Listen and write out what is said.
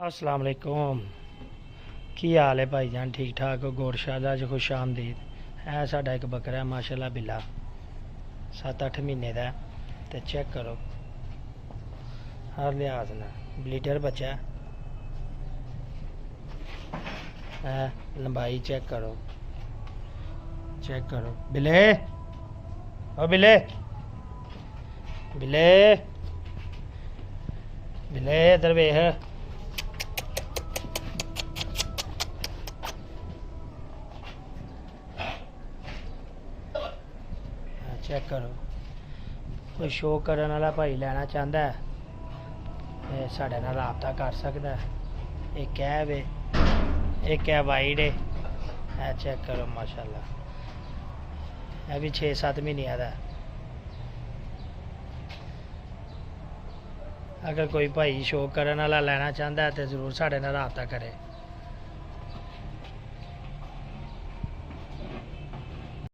अस्सलाम वालेकुम। की हाल है भाईजान? ठीक ठाक हो? गौर शादा खुश आमदीद। है साडा एक बकरा है माशाल्लाह बिल्ला 7-8 महीने का तो चेक करो हर लिहाज ना ब्लीडर बच्चा है। लंबाई चेक करो बिले ओ बिले बिले बिले इधर वेख। चेक करो कोई शो करने वाला भाई लेना चाहता है साढ़े नाल राबता कर सकता है। एक है वे एक है वाइड है चेक करो माशाल्लाह है भी 6-7 महीने का। अगर कोई भाई शो करने वाला लेना चाहता है तो जरूर साढ़े नाल राबता करे।